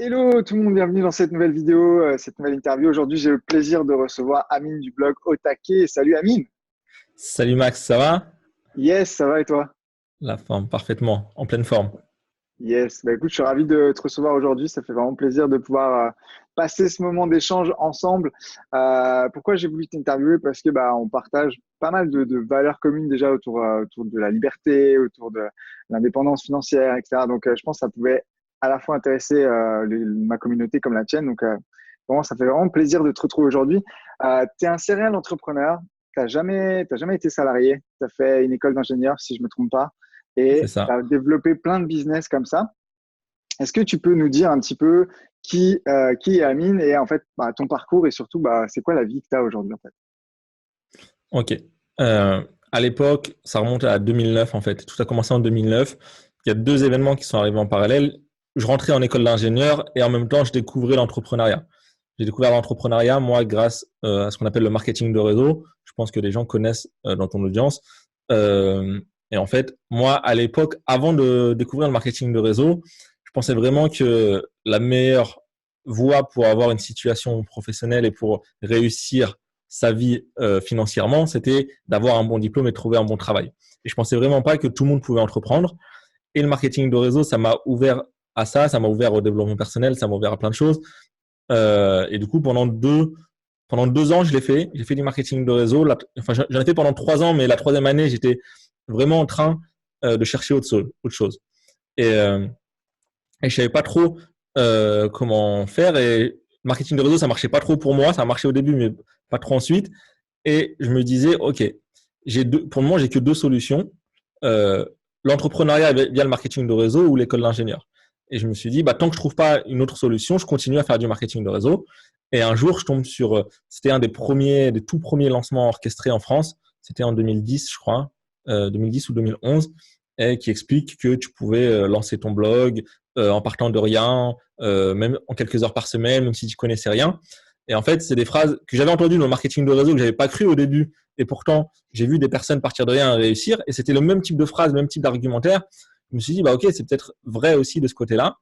Hello tout le monde, bienvenue dans cette nouvelle vidéo, cette nouvelle interview. Aujourd'hui, j'ai le plaisir de recevoir Amine du blog Otake. Salut Amine. Salut Max, ça va? Yes, ça va et toi? La forme, parfaitement, en pleine forme. Yes, bah écoute, je suis ravi de te recevoir aujourd'hui. Ça fait vraiment plaisir de pouvoir passer ce moment d'échange ensemble. Pourquoi j'ai voulu t'interviewer? Parce que on partage pas mal de valeurs communes déjà autour de la liberté, autour de l'indépendance financière, etc. Donc, je pense que ça pouvait à la fois intéresser ma communauté comme la tienne. Donc, vraiment, ça fait vraiment plaisir de te retrouver aujourd'hui. Tu es un serial entrepreneur. T'as jamais été salarié. Tu as fait une école d'ingénieur, si je me trompe pas, C'est et tu ça. as développé plein de business comme ça. Est-ce que tu peux nous dire un petit peu qui est Amine et en fait ton parcours et surtout c'est quoi la vie que tu as aujourd'hui en fait? Ok. Euh, à l'époque, ça remonte à 2009 en fait. Tout a commencé en 2009. Il y a deux événements qui sont arrivés en parallèle. Je rentrais en école d'ingénieur et en même temps, je découvrais l'entrepreneuriat. J'ai découvert l'entrepreneuriat, moi, grâce à ce qu'on appelle le marketing de réseau. Je pense que les gens connaissent dans ton audience. Euh, et en fait, moi, à l'époque, avant de découvrir le marketing de réseau, je pensais vraiment que la meilleure voie pour avoir une situation professionnelle et pour réussir sa vie financièrement, c'était d'avoir un bon diplôme et de trouver un bon travail. Et je pensais vraiment pas que tout le monde pouvait entreprendre. Et le marketing de réseau, ça m'a ouvert à ça m'a ouvert au développement personnel, ça m'a ouvert à plein de choses. Et du coup, pendant 2 ans, je l'ai fait. J'ai fait du marketing de réseau. Enfin, j'en ai fait pendant 3 ans, mais la troisième année, j'étais vraiment en train de chercher autre chose. Et, euh, et je savais pas trop comment faire. Et marketing de réseau, ça marchait pas trop pour moi. Ça a marché au début, mais pas trop ensuite. Et je me disais, OK, pour le moment, j'ai que deux solutions. Euh, L'entrepreneuriat via le marketing de réseau ou l'école d'ingénieur. Et je me suis dit, tant que je trouve pas une autre solution, je continue à faire du marketing de réseau. Et un jour, je tombe sur, c'était un des tout premiers lancements orchestrés en France. C'était en 2010, je crois, 2010 ou 2011, et qui explique que tu pouvais lancer ton blog en partant de rien, même en quelques heures par semaine, même si tu connaissais rien. Et en fait, c'est des phrases que j'avais entendues dans le marketing de réseau que j'avais pas cru au début. Et pourtant, j'ai vu des personnes partir de rien et réussir. Et c'était le même type de phrase, le même type d'argumentaire. Je me suis dit, ok, c'est peut-être vrai aussi de ce côté-là.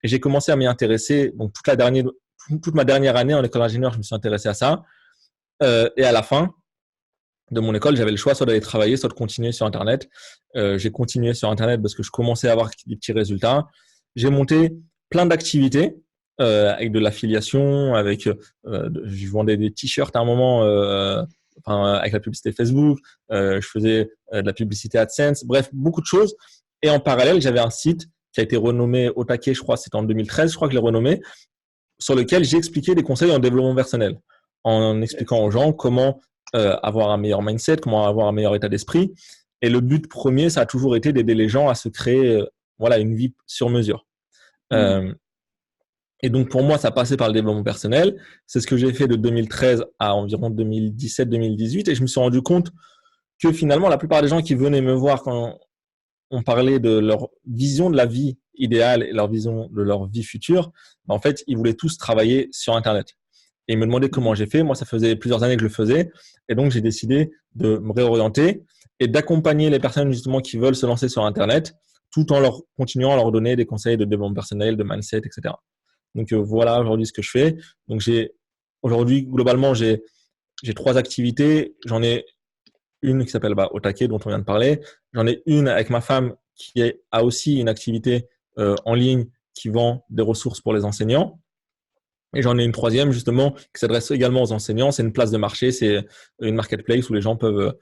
Et j'ai commencé à m'y intéresser. Donc, toute ma dernière année en école d'ingénieur, je me suis intéressé à ça. Et à la fin de mon école, j'avais le choix soit d'aller travailler, soit de continuer sur Internet. J'ai continué sur Internet parce que je commençais à avoir des petits résultats. J'ai monté plein d'activités avec de l'affiliation, je vendais des t-shirts à un moment, enfin, avec la publicité Facebook. Je faisais de la publicité AdSense. Bref, beaucoup de choses. Et en parallèle, j'avais un site qui a été renommé Otake, je crois, c'était en 2013, je crois que je l'ai renommé, sur lequel j'ai expliqué des conseils en développement personnel, en expliquant Yes. aux gens comment avoir un meilleur mindset, comment avoir un meilleur état d'esprit. Et le but premier, ça a toujours été d'aider les gens à se créer voilà, une vie sur mesure. Hmm. Euh, et donc pour moi, ça passait par le développement personnel. C'est ce que j'ai fait de 2013 à environ 2017-2018. Et je me suis rendu compte que finalement, la plupart des gens qui venaient me voir quand on parlait de leur vision de la vie idéale et leur vision de leur vie future, en fait, ils voulaient tous travailler sur Internet. Et ils me demandaient comment j'ai fait. Moi, ça faisait plusieurs années que je le faisais. Et donc, j'ai décidé de me réorienter et d'accompagner les personnes justement qui veulent se lancer sur Internet tout en leur continuant à leur donner des conseils de développement personnel, de mindset, etc. Donc, voilà aujourd'hui ce que je fais. Donc, aujourd'hui, globalement, j'ai trois activités. J'en ai une qui s'appelle Otake, dont on vient de parler. J'en ai une avec ma femme a aussi une activité en ligne qui vend des ressources pour les enseignants. Et j'en ai une troisième, justement, qui s'adresse également aux enseignants. C'est une place de marché, c'est une marketplace où les gens peuvent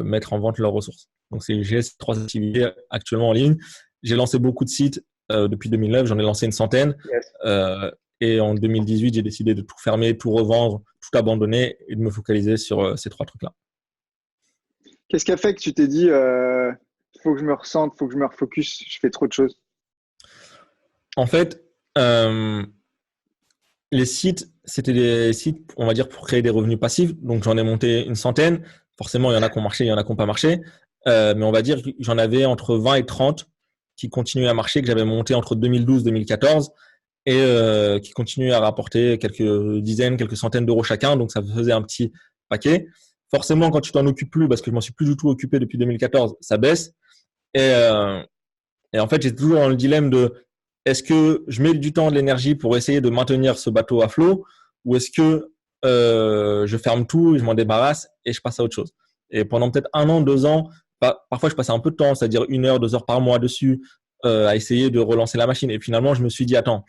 mettre en vente leurs ressources. Donc, j'ai ces trois activités actuellement en ligne. J'ai lancé beaucoup de sites depuis 2009, j'en ai lancé une centaine. Yes. Euh, et en 2018, j'ai décidé de tout fermer, tout revendre, tout abandonner et de me focaliser sur ces trois trucs-là. Qu'est-ce qui a fait que tu t'es dit faut que je me ressente, faut que je me refocus, je fais trop de choses? En fait, euh, les sites, c'était des sites, on va dire, pour créer des revenus passifs. Donc, j'en ai monté une centaine. Forcément, il y en a qui ont marché, il y en a qui n'ont pas marché. Mais on va dire que j'en avais entre 20 et 30 qui continuaient à marcher, que j'avais monté entre 2012 et 2014 et qui continuaient à rapporter quelques dizaines, quelques centaines d'euros chacun. Donc, ça faisait un petit paquet. Forcément, quand tu t'en occupes plus, parce que je m'en suis plus du tout occupé depuis 2014, ça baisse. Et, euh, et en fait, j'ai toujours dans le dilemme de est-ce que je mets du temps, de l'énergie pour essayer de maintenir ce bateau à flot ou est-ce que je ferme tout, je m'en débarrasse et je passe à autre chose. Et pendant peut-être 1 an, 2 ans, parfois je passais un peu de temps, c'est-à-dire 1 heure, 2 heures par mois dessus, à essayer de relancer la machine. Et finalement, je me suis dit, attends,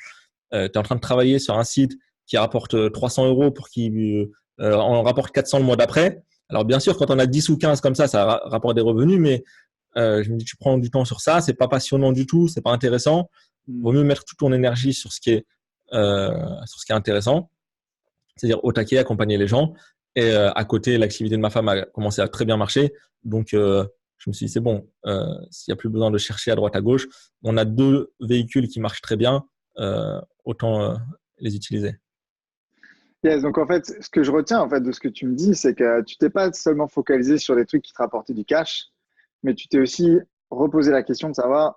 tu es en train de travailler sur un site qui rapporte 300 euros pour qu'il en rapporte 400 le mois d'après. Alors bien sûr, quand on a 10 ou 15 comme ça rapporte des revenus, mais je me dis, tu prends du temps sur ça, c'est pas passionnant du tout, c'est pas intéressant. Vaut mieux mettre toute ton énergie sur ce qui est intéressant, c'est-à-dire au taquet, accompagner les gens. Et à côté, l'activité de ma femme a commencé à très bien marcher. Donc, je me suis dit, c'est bon, s'il n'y a plus besoin de chercher à droite, à gauche, on a 2 véhicules qui marchent très bien, autant les utiliser. Yes, donc en fait, ce que je retiens en fait de ce que tu me dis, c'est que tu t'es pas seulement focalisé sur des trucs qui te rapportaient du cash, mais tu t'es aussi reposé la question de savoir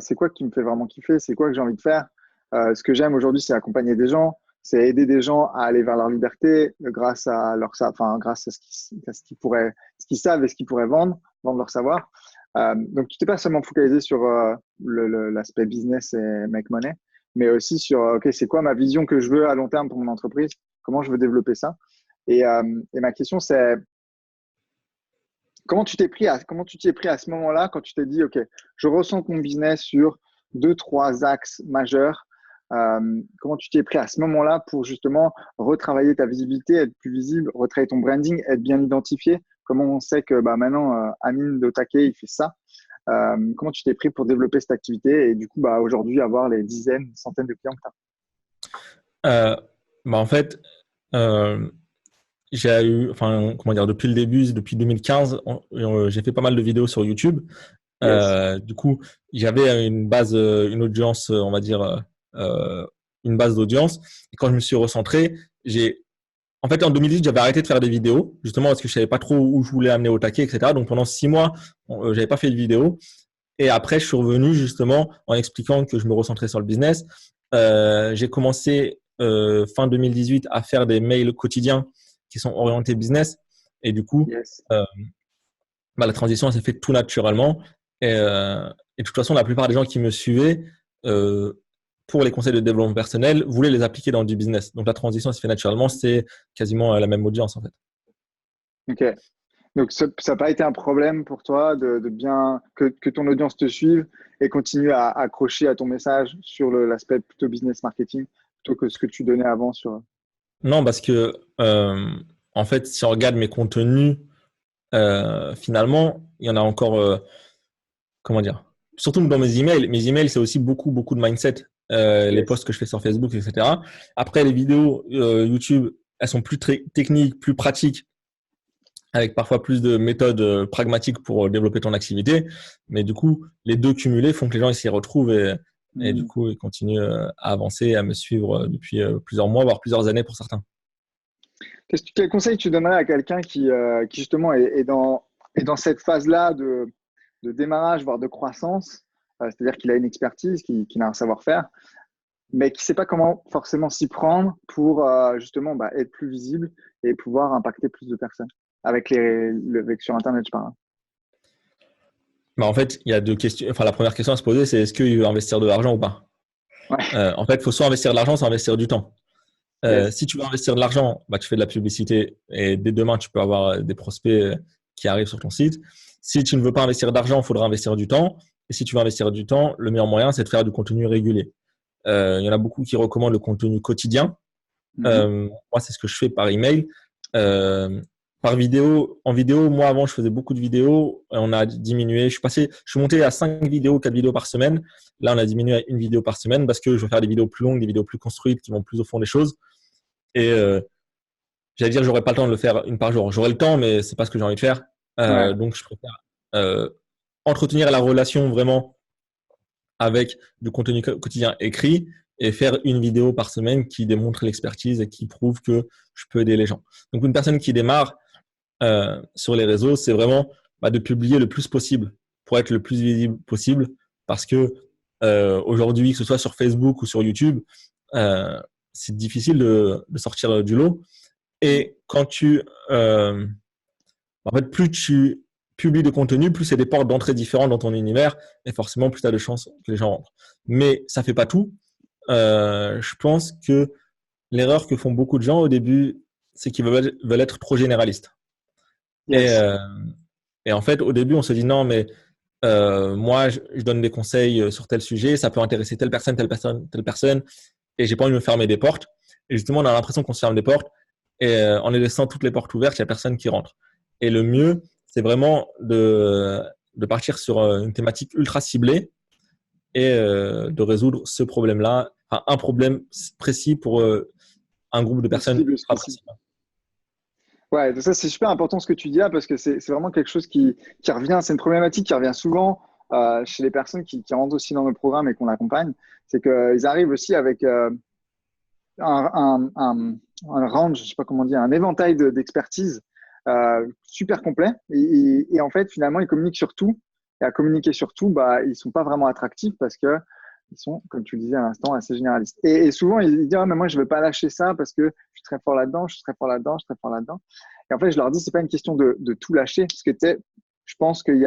c'est quoi qui me fait vraiment kiffer, c'est quoi que j'ai envie de faire. Ce que j'aime aujourd'hui, c'est accompagner des gens, c'est aider des gens à aller vers leur liberté grâce à grâce à ce qu'ils savent et ce qu'ils pourraient vendre leur savoir. Donc tu t'es pas seulement focalisé sur l'aspect business et make money, mais aussi sur ok, c'est quoi ma vision que je veux à long terme pour mon entreprise, comment je veux développer ça. Et ma question, c'est comment tu t'y es pris à ce moment-là quand tu t'es dit, OK, je ressens mon business sur 2, 3 axes majeurs. Comment tu t'y es pris à ce moment-là pour justement retravailler ta visibilité, être plus visible, retravailler ton branding, être bien identifié? Comment on sait que maintenant, Amine de Taquet, il fait ça? Comment tu t'es pris pour développer cette activité et du coup, aujourd'hui, avoir les dizaines, centaines de clients que tu as? Euh, En fait, euh, j'ai eu, enfin, comment dire, depuis le début, depuis 2015, j'ai fait pas mal de vidéos sur YouTube. Yes. Du coup, j'avais une audience, on va dire, euh, une base d'audience. Et quand je me suis recentré, en fait, en 2018, j'avais arrêté de faire des vidéos, justement parce que je savais pas trop où je voulais amener au taquet, etc. Donc pendant 6 mois, j'avais pas fait de vidéos. Et après, je suis revenu justement en expliquant que je me recentrais sur le business. J'ai commencé fin 2018 à faire des mails quotidiens qui sont orientés business. Et du coup, Yes. euh, la transition elle s'est faite tout naturellement. Et de toute façon, la plupart des gens qui me suivaient euh, pour les conseils de développement personnel voulaient les appliquer dans du business. Donc la transition s'est faite naturellement. C'est quasiment la même audience en fait. OK. Donc, ça n'a pas été un problème pour toi de bien que ton audience te suive et continue à accrocher à ton message sur l'aspect plutôt business marketing plutôt que ce que tu donnais avant sur. Non, parce que en fait, si on regarde mes contenus, finalement, il y en a encore, comment dire, surtout dans mes emails, c'est aussi beaucoup, beaucoup de mindset. Les Yes. posts que je fais sur Facebook, etc. Après, les vidéos YouTube, elles sont plus techniques, plus pratiques, avec parfois plus de méthodes pragmatiques pour développer ton activité. Mais du coup, les deux cumulés font que les gens ils s'y retrouvent et du Hmm. coup, ils continuent à avancer, à me suivre depuis plusieurs mois, voire plusieurs années pour certains. Quel conseil tu donnerais à quelqu'un qui justement est dans cette phase-là de démarrage, voire de croissance, c'est-à-dire qu'il a une expertise, qu'il a un savoir-faire, mais qui ne sait pas comment forcément s'y prendre pour justement être plus visible et pouvoir impacter plus de personnes avec sur Internet, je parle. En fait, il y a 2 questions. Enfin, la première question à se poser, c'est est-ce qu'il veut investir de l'argent ou pas? Ouais, En fait, il faut soit investir de l'argent, soit investir du temps. yes. Si tu veux investir de l'argent, tu fais de la publicité et dès demain, tu peux avoir des prospects qui arrivent sur ton site. Si tu ne veux pas investir d'argent, il faudra investir du temps. Et si tu veux investir du temps, le meilleur moyen, c'est de faire du contenu régulier. Il y en a beaucoup qui recommandent le contenu quotidien. Mhm. Moi, c'est ce que je fais par email. Euh, Par vidéo, en vidéo, moi avant, je faisais beaucoup de vidéos. On a diminué. Je suis monté à 5 vidéos, 4 vidéos par semaine. Là, on a diminué à 1 vidéo par semaine parce que je veux faire des vidéos plus longues, des vidéos plus construites qui vont plus au fond des choses. Et j'allais dire, j'aurais pas le temps de le faire une par jour. J'aurais le temps, mais c'est pas ce que j'ai envie de faire. Ouais. Donc, je préfère euh, entretenir la relation vraiment avec du contenu quotidien écrit et faire 1 vidéo par semaine qui démontre l'expertise et qui prouve que je peux aider les gens. Donc, une personne qui démarre sur les réseaux, c'est vraiment de publier le plus possible pour être le plus visible possible parce que aujourd'hui, que ce soit sur Facebook ou sur YouTube, euh, c'est difficile de sortir du lot. Mm. Et quand en fait, publies de contenu, plus c'est des portes d'entrée différentes dans ton univers, et forcément, plus tu as de chances que les gens rentrent. Mais ça fait pas tout. Je pense que l'erreur que font beaucoup de gens au début, c'est qu'ils veulent être trop généralistes. Et, Yes. et en fait, au début, on se dit non, mais moi, je donne des conseils sur tel sujet, ça peut intéresser telle personne, telle personne, telle personne, et j'ai pas envie de me fermer des portes. Et justement, on a l'impression qu'on se ferme des portes, et en les laissant toutes les portes ouvertes, il y a personne qui rentre. Et le mieux, c'est vraiment de partir sur une thématique ultra ciblée et de résoudre ce problème-là, enfin, un problème précis pour un groupe de Une personnes cible ultra spécifique. précis. Ouais, donc ça c'est super important ce que tu dis là parce que c'est vraiment quelque chose qui revient, c'est une problématique qui revient souvent chez les personnes qui rentrent aussi dans nos programmes et qu'on accompagne. C'est qu'ils arrivent aussi avec un range, je sais pas comment dire, un éventail d'expertise super complet. Et en fait, finalement, ils communiquent sur tout. Et à communiquer sur tout, bah, ils sont pas vraiment attractifs parce que ils sont, comme tu le disais à l'instant, assez généralistes. Et souvent, ils disent, ah, mais moi, je veux pas lâcher ça parce que je suis très fort là-dedans, je suis très fort là-dedans, je suis très fort là-dedans. Et en fait, je leur dis, c'est pas une question de tout lâcher parce que je pense il y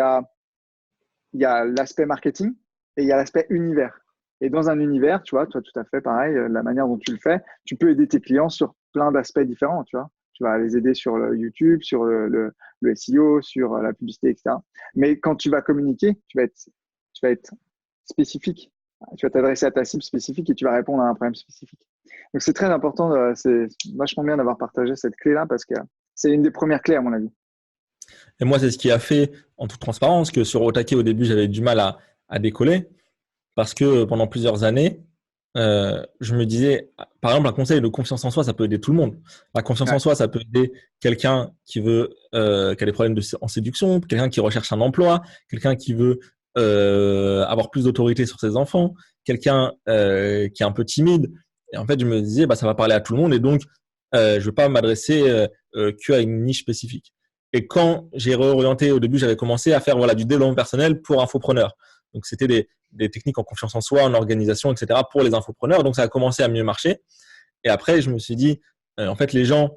a l'aspect marketing et il y a l'aspect univers. Et dans un univers, tu vois, toi, tout à fait pareil, la manière dont tu le fais, tu peux aider tes clients sur plein d'aspects différents, tu vois. Tu vas les aider sur le YouTube, sur le SEO, sur la publicité, etc. Mais quand tu vas communiquer, tu vas être spécifique. Tu vas t'adresser à ta cible spécifique et tu vas répondre à un problème spécifique. Donc, c'est très important. C'est vachement bien d'avoir partagé cette clé-là parce que c'est une des premières clés, à mon avis. Et moi, c'est ce qui a fait, en toute transparence, que sur Otake, au début, j'avais du mal à décoller parce que pendant plusieurs années, je me disais, par exemple, un conseil de confiance en soi, ça peut aider tout le monde. La confiance en Ouais. soi, ça peut aider quelqu'un qui a des problèmes en séduction, quelqu'un qui recherche un emploi, quelqu'un qui veut avoir plus d'autorité sur ses enfants, quelqu'un qui est un peu timide. Et en fait, je me disais, bah, ça va parler à tout le monde et donc, je ne veux pas m'adresser qu'à une niche spécifique. Et quand j'ai réorienté, au début, j'avais commencé à faire voilà, du développement personnel pour infopreneurs. Donc, c'était des techniques en confiance en soi, en organisation, etc. pour les infopreneurs. Donc, ça a commencé à mieux marcher. Et après, je me suis dit, en fait, les gens,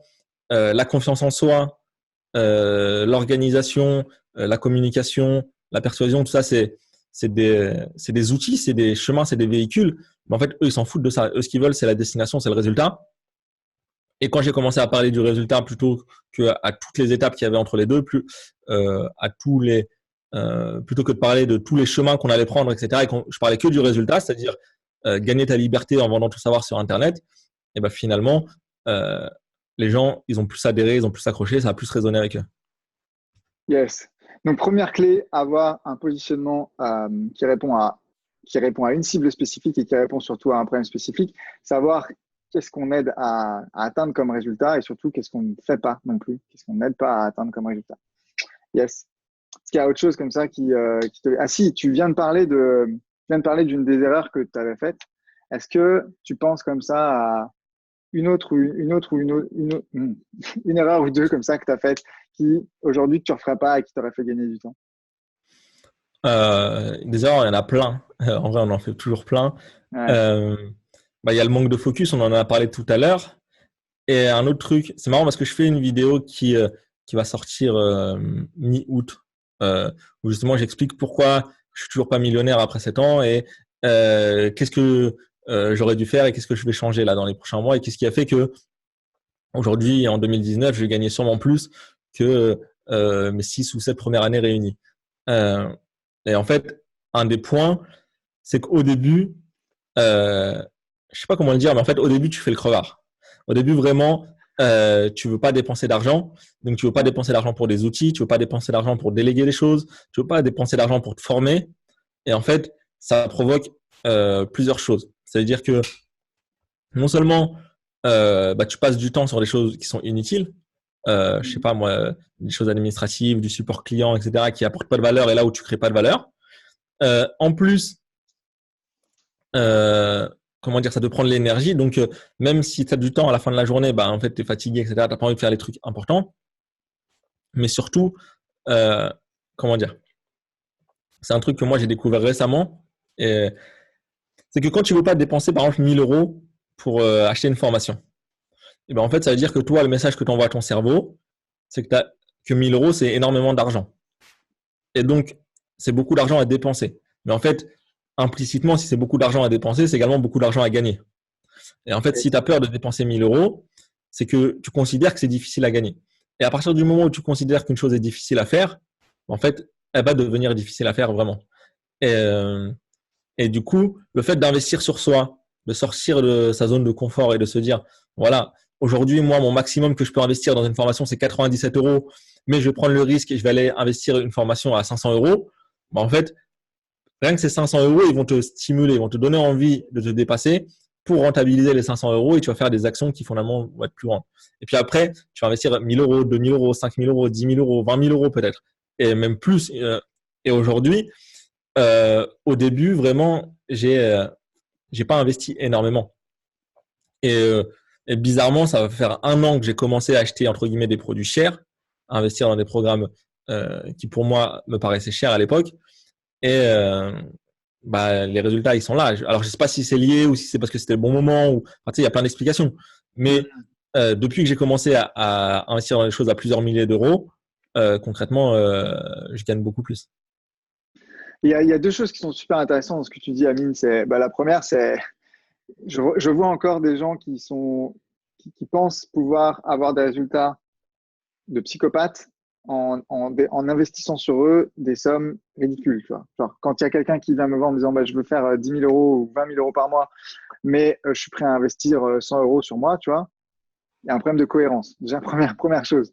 la confiance en soi, l'organisation, la communication, la persuasion, tout ça, c'est des outils, c'est des chemins, c'est des véhicules. Mais en fait, eux, ils s'en foutent de ça. Eux, ce qu'ils veulent, c'est la destination, c'est le résultat. Et quand j'ai commencé à parler du résultat plutôt qu'à toutes les étapes qu'il y avait entre les deux, plutôt que de parler de tous les chemins qu'on allait prendre, etc., et je parlais que du résultat, c'est-à-dire gagner ta liberté en vendant tout savoir sur Internet, et ben finalement, euh, les gens, ils ont plus adhéré, ils ont plus accroché, ça a plus résonné avec eux. Yes. Donc, première clé, avoir un positionnement qui répond à une cible spécifique et qui répond surtout à un problème spécifique. Savoir qu'est-ce qu'on aide à atteindre comme résultat et surtout qu'est-ce qu'on ne fait pas non plus. Qu'est-ce qu'on n'aide pas à atteindre comme résultat. Yes. Est-ce qu'il y a autre chose comme ça qui te… Ah si, tu viens de parler d'une des erreurs que tu avais faites. Est-ce que tu penses comme ça à une erreur ou deux comme ça que tu as faites qui aujourd'hui tu ne referais pas et qui t'aurait fait gagner du temps? Des erreurs, il y en a plein. En vrai, on en fait toujours plein. Ouais. Euh, bah, il y a le manque de focus, on en a parlé tout à l'heure. Et un autre truc, c'est marrant parce que je fais une vidéo qui va sortir mi-août, où justement j'explique pourquoi je suis toujours pas millionnaire après 7 ans et qu'est-ce que j'aurais dû faire et qu'est-ce que je vais changer là dans les prochains mois et qu'est-ce qui a fait que aujourd'hui, en 2019, je vais gagner sûrement plus que mes 6 ou 7 premières années réunies. Euh, et en fait, un des points, c'est qu'au début, je sais pas comment le dire, mais en fait, au début, tu fais le crevard. Au début, vraiment, tu veux pas dépenser d'argent. Donc, tu veux pas Ouais. dépenser d'argent pour des outils, tu veux pas dépenser d'argent pour déléguer des choses, tu veux pas dépenser d'argent pour te former. Et en fait, ça provoque plusieurs choses. Ça veut dire que non seulement bah, tu passes du temps sur des choses qui sont inutiles, je sais pas moi, des choses administratives, du support client, etc., qui apportent pas de valeur et là où tu crées pas de valeur. En plus, euh, comment dire, ça te prend de l'énergie. Donc, même si tu as du temps à la fin de la journée, bah, en fait, tu es fatigué, etc., tu n'as pas envie de faire les trucs importants. Mais surtout, euh, comment dire, c'est un truc que moi, j'ai découvert récemment. Et c'est que quand tu ne veux pas dépenser, par exemple, 1000 euros pour acheter une formation, et ben, en fait, ça veut dire que toi, le message que tu envoies à ton cerveau, c'est que 1000 euros, c'est énormément d'argent. Et donc, c'est beaucoup d'argent à dépenser. Mais en fait, implicitement, si c'est beaucoup d'argent à dépenser, c'est également beaucoup d'argent à gagner. Et en fait, si tu as peur de dépenser 1000 euros, c'est que tu considères que c'est difficile à gagner. Et à partir du moment où tu considères qu'une chose est difficile à faire, en fait, elle va devenir difficile à faire vraiment. Et, euh, et du coup, le fait d'investir sur soi, de sortir de sa zone de confort et de se dire, voilà, aujourd'hui, moi, mon maximum que je peux investir dans une formation, c'est 97 euros, mais je vais prendre le risque et je vais aller investir une formation à 500 euros. Bah, en fait, rien que ces 500 euros, ils vont te stimuler, ils vont te donner envie de te dépasser pour rentabiliser les 500 euros et tu vas faire des actions qui finalement vont être plus grandes. Et puis après, tu vas investir 1000 euros, 2000 euros, 5000 euros, 10 000 euros, 20 000 euros peut-être, et même plus. Et aujourd'hui, au début, vraiment, j'ai pas investi énormément. Et, euh, et bizarrement, ça va faire 1 an que j'ai commencé à acheter entre guillemets des produits chers, à investir dans des programmes qui pour moi me paraissaient chers à l'époque. Et bah, les résultats, ils sont là. Alors, je sais pas si c'est lié ou si c'est parce que c'était le bon moment. Ou... Enfin, tu sais, il y a plein d'explications. Mais depuis que j'ai commencé à investir dans des choses à plusieurs milliers d'euros, concrètement, je gagne beaucoup plus. Il y a deux choses qui sont super intéressantes dans ce que tu dis, Amine. La première, c'est je vois encore des gens qui pensent pouvoir avoir des résultats de psychopathes en investissant sur eux des sommes ridicules. Tu vois. Genre, quand il y a quelqu'un qui vient me voir en me disant bah, je veux faire 10 000 euros ou 20 000 euros par mois, mais je suis prêt à investir 100 euros sur moi, tu vois, il y a un problème de cohérence. Déjà, première chose.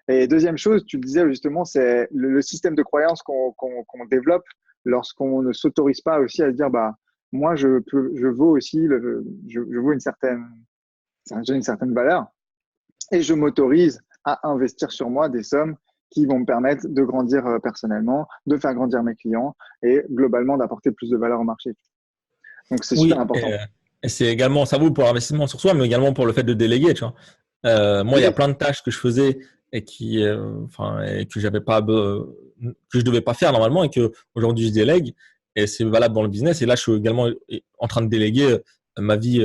Et deuxième chose, tu le disais justement, c'est le système de croyance qu'on développe lorsqu'on ne s'autorise pas aussi à se dire bah, moi, je vaux aussi, je vaux j'ai une certaine valeur et je m'autorise à investir sur moi des sommes qui vont me permettre de grandir personnellement, de faire grandir mes clients et globalement d'apporter plus de valeur au marché. Donc, c'est super Oui, important. et c'est également, ça vaut pour l'investissement sur soi, mais également pour le fait de déléguer, tu vois. Moi, il y a Oui, plein de tâches que je faisais et et que j'avais pas, que je devais pas faire normalement et que aujourd'hui je délègue. Et c'est valable dans le business. Et là, je suis également en train de déléguer ma vie,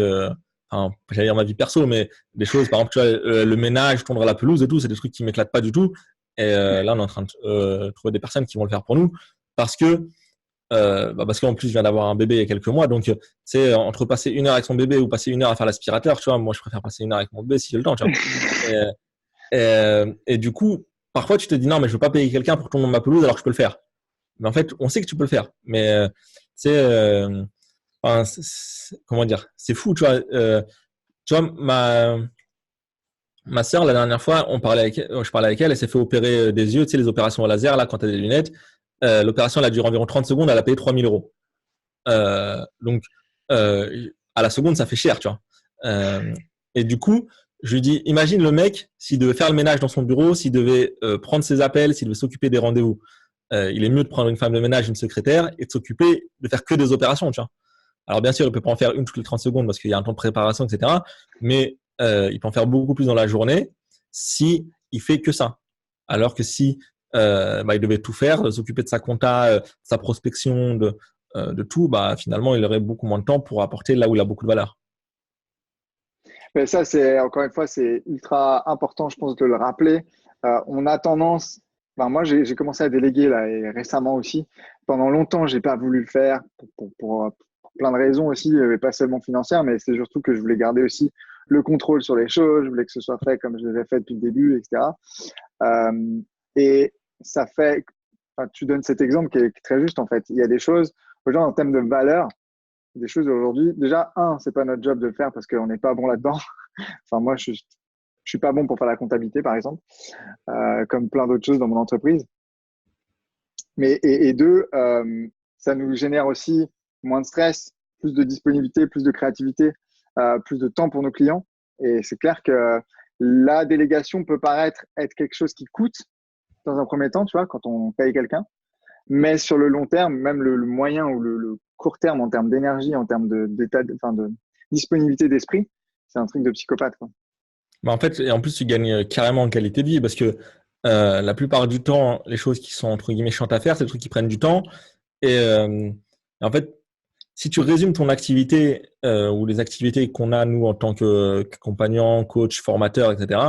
j'allais dire ma vie perso, mais des choses, par exemple, tu vois, le ménage, tondre la pelouse et tout, c'est des trucs qui m'éclatent pas du tout. Et là, on est en train de trouver des personnes qui vont le faire pour nous parce que parce qu'en plus, je viens d'avoir un bébé il y a quelques mois. Donc, c'est entre passer 1 heure avec son bébé ou passer 1 heure à faire l'aspirateur, tu vois. Moi, je préfère passer 1 heure avec mon bébé si j'ai le temps, tu vois. Et du coup, parfois, tu te dis non, mais je veux pas payer quelqu'un pour tondre ma pelouse alors que je peux le faire. Mais en fait, on sait que tu peux le faire. Mais c'est, enfin, comment dire, c'est fou, tu vois. Tu vois, ma sœur, la dernière fois, je parlais avec elle, elle s'est fait opérer des yeux, tu sais, les opérations au laser, là, quand tu as des lunettes. L'opération, elle a duré environ 30 secondes, elle a payé 3000 euros. Donc, à la seconde, ça fait cher, tu vois. Et du coup, je lui dis, imagine le mec, s'il devait faire le ménage dans son bureau, s'il devait prendre ses appels, s'il devait s'occuper des rendez-vous. Il est mieux de prendre une femme de ménage, une secrétaire, et de s'occuper de faire que des opérations, tu vois. Alors, bien sûr, il peut pas en faire une toutes les 30 secondes parce qu'il y a un temps de préparation, etc. Mais il peut en faire beaucoup plus dans la journée si il fait que ça. Alors que si il devait tout faire, s'occuper de sa compta, sa prospection, de tout, bah, finalement, il aurait beaucoup moins de temps pour apporter là où il a beaucoup de valeur. mais ça, c'est encore une fois, c'est ultra important, je pense, de le rappeler. On a tendance, enfin, moi, j'ai commencé à déléguer là, et récemment aussi. Pendant longtemps, j'ai pas voulu le faire pour plein de raisons aussi, pas seulement financières, mais c'est surtout que je voulais garder aussi le contrôle sur les choses. Je voulais que ce soit fait comme je l'avais fait depuis le début, etc. Euh, et ça fait, enfin, tu donnes cet exemple qui est très juste en fait. Il y a des choses, aujourd'hui, en termes de valeur, des choses aujourd'hui. Déjà, c'est pas notre job de le faire parce qu'on n'est pas bon là-dedans. Enfin, moi, je suis pas bon pour faire la comptabilité, par exemple, comme plein d'autres choses dans mon entreprise. Mais et deux, ça nous génère aussi moins de stress, plus de disponibilité, plus de créativité, plus de temps pour nos clients. Et c'est clair que la délégation peut paraître être quelque chose qui coûte dans un premier temps, tu vois, quand on paye quelqu'un. Mais sur le long terme, même le moyen ou le court terme en termes d'énergie, en termes de disponibilité d'esprit, c'est un truc de psychopathe, quoi. Mais en fait, et en plus, tu gagnes carrément en qualité de vie parce que la plupart du temps, les choses qui sont entre guillemets chiantes à faire, c'est des trucs qui prennent du temps. Et en fait, si tu résumes ton activité ou les activités qu'on a, nous, en tant qu'accompagnant, coach, formateur, etc.,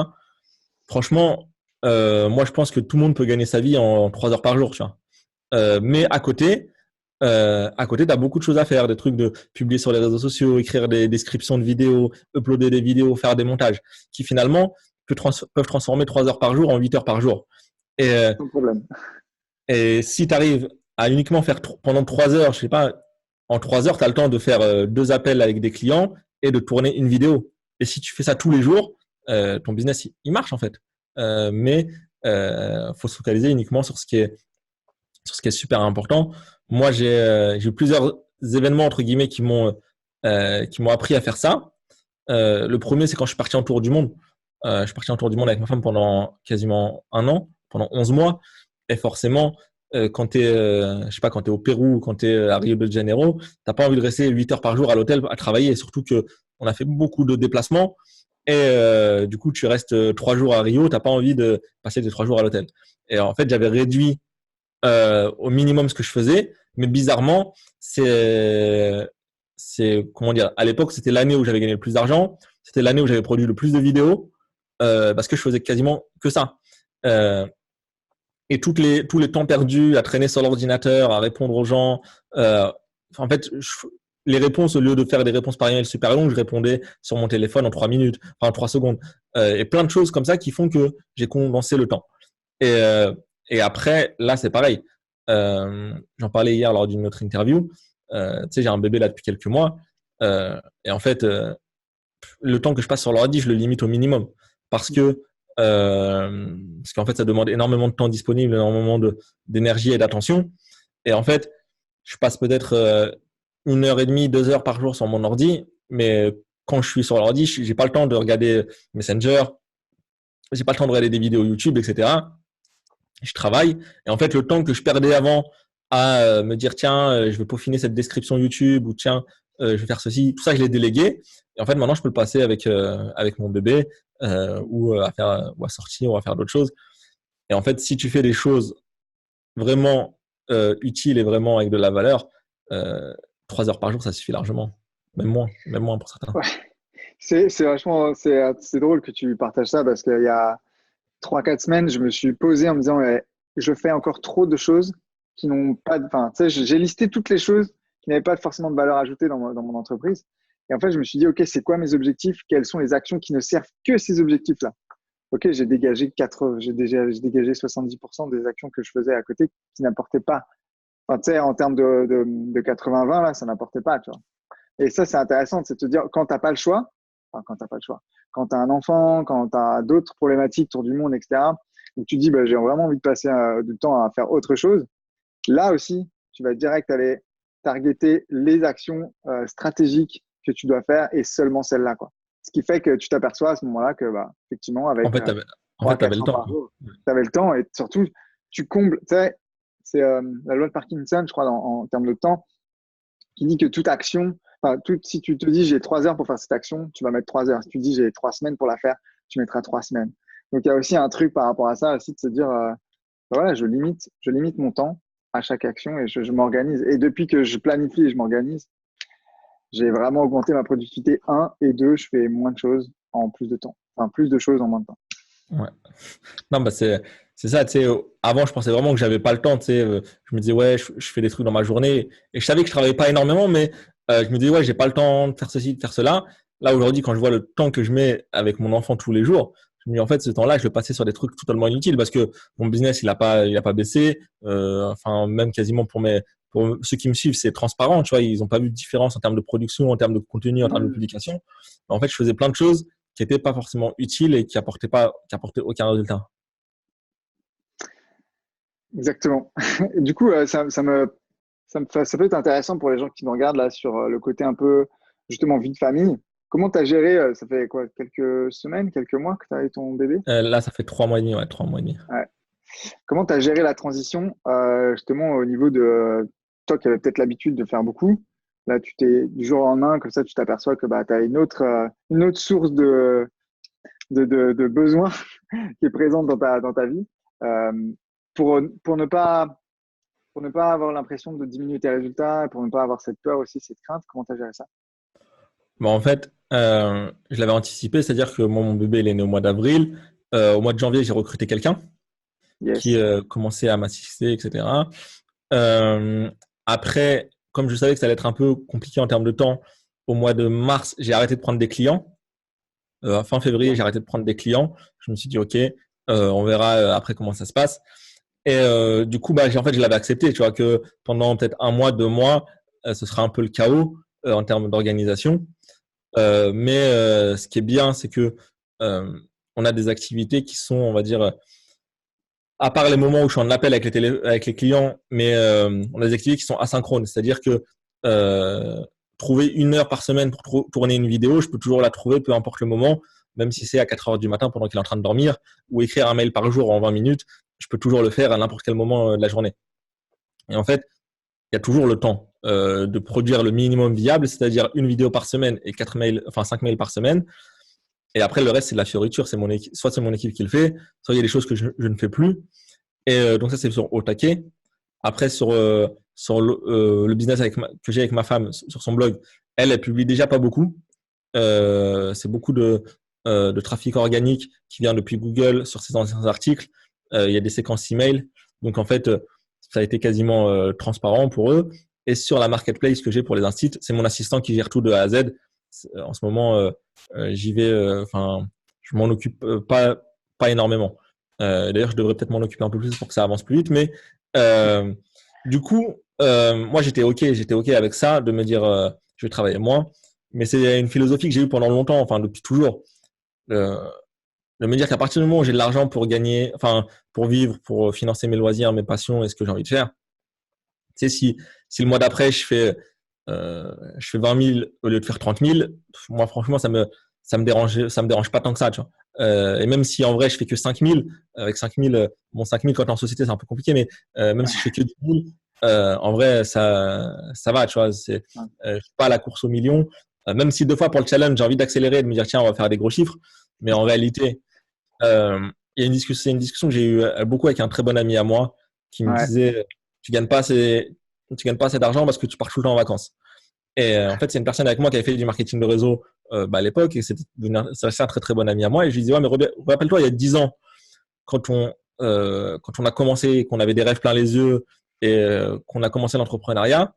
franchement, moi, je pense que tout le monde peut gagner sa vie en 3 heures par jour, tu vois. Mais à côté, tu as beaucoup de choses à faire, des trucs de publier sur les réseaux sociaux, écrire des descriptions de vidéos, uploader des vidéos, faire des montages, qui finalement peuvent transformer 3 heures par jour en 8 heures par jour. Et, Sans problème. et si tu arrives à uniquement faire pendant 3 heures, je sais pas, en 3 heures, tu as le temps de faire 2 appels avec des clients et de tourner une vidéo. Et si tu fais ça tous les jours, ton business, il marche en fait. Mais faut se focaliser uniquement sur ce qui est super important. Moi, j'ai eu plusieurs événements, entre guillemets, qui m'ont appris à faire ça. Le premier, c'est quand je suis parti en tour du monde. Je suis parti en tour du monde avec ma femme pendant quasiment un an, pendant 11 mois. Et forcément, quand tu es, je sais pas, quand tu es au Pérou ou quand tu es à Rio de Janeiro, t'as pas envie de rester 8 heures par jour à l'hôtel à travailler. Et surtout que on a fait beaucoup de déplacements. Et du coup, tu restes 3 jours à Rio, t'as pas envie de passer tes 3 jours à l'hôtel. Et en fait, j'avais réduit au minimum ce que je faisais. Mais bizarrement, comment dire, à l'époque, c'était l'année où j'avais gagné le plus d'argent. C'était l'année où j'avais produit le plus de vidéos parce que je faisais quasiment que ça. Euh, et tous les temps perdus à traîner sur l'ordinateur, à répondre aux gens. En fait, les réponses, au lieu de faire des réponses par email super longues, je répondais sur mon téléphone en 3 minutes, enfin en 3 secondes. Et plein de choses comme ça qui font que j'ai condensé le temps. Et, euh, et après, là, c'est pareil. J'en parlais hier lors d'une autre interview. Tu sais, j'ai un bébé là depuis quelques mois. Et en fait, le temps que je passe sur l'ordi, je le limite au minimum. Parce que parce qu'en fait, ça demande énormément de temps disponible, énormément d'énergie et d'attention. Et en fait, je passe peut-être 1 heure et demie, 2 heures par jour sur mon ordi. Mais quand je suis sur l'ordi, j'ai pas le temps de regarder Messenger, j'ai pas le temps de regarder des vidéos YouTube, etc. Je travaille. Et en fait, le temps que je perdais avant à me dire, tiens, je vais peaufiner cette description YouTube ou tiens, je vais faire ceci, tout ça, je l'ai délégué. Et en fait, maintenant, je peux le passer avec mon bébé ou à sortir ou à faire d'autres choses. Et en fait, si tu fais des choses vraiment utiles et vraiment avec de la valeur, euh, 3 heures par jour, ça suffit largement. Même moins pour certains. Ouais. C'est vachement, c'est drôle que tu partages ça parce qu'il y a 3, 4 semaines, je me suis posé en me disant, je fais encore trop de choses qui n'ont pas enfin, tu sais, j'ai listé toutes les choses qui n'avaient pas forcément de valeur ajoutée dans mon entreprise. Et en fait, je me suis dit, OK, c'est quoi mes objectifs? Quelles sont les actions qui ne servent que ces objectifs-là? OK, j'ai dégagé 70% des actions que je faisais à côté qui n'apportaient pas. Enfin, tu sais, en termes de 80-20, là, ça n'apportait pas, tu vois. Et ça, c'est intéressant, c'est de te dire, quand tu n'as pas le choix, enfin, quand tu n'as pas le choix, quand tu as un enfant, quand tu as d'autres problématiques autour du monde, etc., où tu te dis, bah, j'ai vraiment envie de passer du temps à faire autre chose, là aussi, tu vas direct aller targeter les actions stratégiques que tu dois faire et seulement celles-là, quoi. Ce qui fait que tu t'aperçois à ce moment-là que, bah, effectivement, En avec fait, trois, t'avais quatre le heures temps. par jour, tu avais le temps et surtout, tu combles, tu sais, c'est la loi de Parkinson, je crois, en termes de temps, qui dit que toute action, enfin, si tu te dis j'ai 3 heures pour faire cette action, tu vas mettre 3 heures. Si tu dis j'ai 3 semaines pour la faire, tu mettras 3 semaines. Donc il y a aussi un truc par rapport à ça aussi de se dire voilà, je limite mon temps à chaque action et je m'organise. Et depuis que je planifie et je m'organise, j'ai vraiment augmenté ma productivité. Un et deux, je fais moins de choses en plus de temps. Enfin, plus de choses en moins de temps. Ouais. Non, bah c'est ça, tu sais. Avant, je pensais vraiment que j'avais pas le temps, tu sais. Je me disais, ouais, je fais des trucs dans ma journée. Et je savais que je travaillais pas énormément, mais je me disais, ouais, j'ai pas le temps de faire ceci, de faire cela. Là, aujourd'hui, quand je vois le temps que je mets avec mon enfant tous les jours, je me dis, en fait, ce temps-là, je le passais sur des trucs totalement inutiles parce que mon business, il a pas baissé. Enfin, même quasiment pour ceux qui me suivent, c'est transparent, tu vois. Ils ont pas vu de différence en termes de production, en termes de contenu, en termes de Mmh. publication. En fait, je faisais plein de choses qui n'étaient pas forcément utiles et qui apportaient aucun résultat. Exactement. Et du coup, ça peut être intéressant pour les gens qui nous regardent là sur le côté un peu justement vie de famille. Comment tu as géré, ça fait quoi, quelques semaines, quelques mois que tu as eu ton bébé? Là, ça fait 3 mois et demi, ouais, 3 mois et demi. Ouais. Comment tu as géré la transition justement au niveau de toi qui avais peut-être l'habitude de faire beaucoup. Là, tu t'es du jour au lendemain, comme ça, tu t'aperçois que bah, tu as une autre source de besoins qui est présente dans ta vie. Euh, pour ne pas avoir l'impression de diminuer tes résultats, pour ne pas avoir cette peur aussi, cette crainte, comment tu as géré ça? Bon, en fait, je l'avais anticipé, c'est-à-dire que moi, mon bébé, il est né au mois d'avril. Au mois de janvier, j'ai recruté quelqu'un qui Yes. commençait à m'assister, etc. Euh, Après, comme je savais que ça allait être un peu compliqué en termes de temps, au mois de mars, j'ai arrêté de prendre des clients. Fin février, j'ai arrêté de prendre des clients. Je me suis dit, OK, on verra après comment ça se passe. Et du coup, bah, en fait, je l'avais accepté, tu vois, que pendant peut-être un mois, 2 mois, ce sera un peu le chaos en termes d'organisation. Mais ce qui est bien, c'est que on a des activités qui sont, on va dire, à part les moments où je suis en appel avec les clients, mais on a des activités qui sont asynchrones. C'est-à-dire que trouver 1 heure par semaine pour tourner une vidéo, je peux toujours la trouver, peu importe le moment, même si c'est à 4 heures du matin pendant qu'il est en train de dormir, ou écrire un mail par jour en 20 minutes, je peux toujours le faire à n'importe quel moment de la journée. Et en fait, il y a toujours le temps de produire le minimum viable, c'est-à-dire une vidéo par semaine et 4 mails, enfin 5 mails par semaine. Et après, le reste, c'est de la fioriture. Soit c'est mon équipe qui le fait, soit il y a des choses que je ne fais plus. Et donc ça, c'est sur au taquet. Après, sur le business que j'ai avec ma femme, sur son blog, elle publie déjà pas beaucoup. C'est beaucoup de trafic organique qui vient depuis Google sur ses anciens articles. Il y a des séquences email. Donc, en fait, ça a été quasiment transparent pour eux. Et sur la marketplace que j'ai pour les instituts, c'est mon assistant qui gère tout de A à Z. En ce moment, j'y vais, enfin, je m'en occupe pas énormément. D'ailleurs, je devrais peut-être m'en occuper un peu plus pour que ça avance plus vite. Mais du coup, moi, j'étais OK avec ça, de me dire, je vais travailler moins. Mais c'est une philosophie que j'ai eue pendant longtemps, enfin depuis toujours. Euh, de me dire qu'à partir du moment où j'ai de l'argent pour gagner, enfin pour vivre, pour financer mes loisirs, mes passions et ce que j'ai envie de faire, tu sais, si le mois d'après je fais 20 000 au lieu de faire 30 000, moi franchement ça me dérange pas tant que ça, tu vois. Et même si en vrai je fais que 5 000, avec 5 000, bon 5 000 quand t'es en société c'est un peu compliqué, mais même si je fais que 10 000, en vrai ça va, tu vois. Je suis pas à la course au million, même si 2 fois pour le challenge j'ai envie d'accélérer, de me dire tiens on va faire des gros chiffres, mais en réalité euh, il y a c'est une discussion que j'ai eue beaucoup avec un très bon ami à moi qui me Ouais. disait tu gagnes pas assez, tu gagnes pas assez d'argent parce que tu pars tout le temps en vacances. Et en fait, c'est une personne avec moi qui avait fait du marketing de réseau à l'époque et c'est un très très bon ami à moi. Et je lui disais ouais, mais rappelle-toi, il y a 10 ans, quand on a commencé, qu'on avait des rêves plein les yeux et qu'on a commencé l'entrepreneuriat,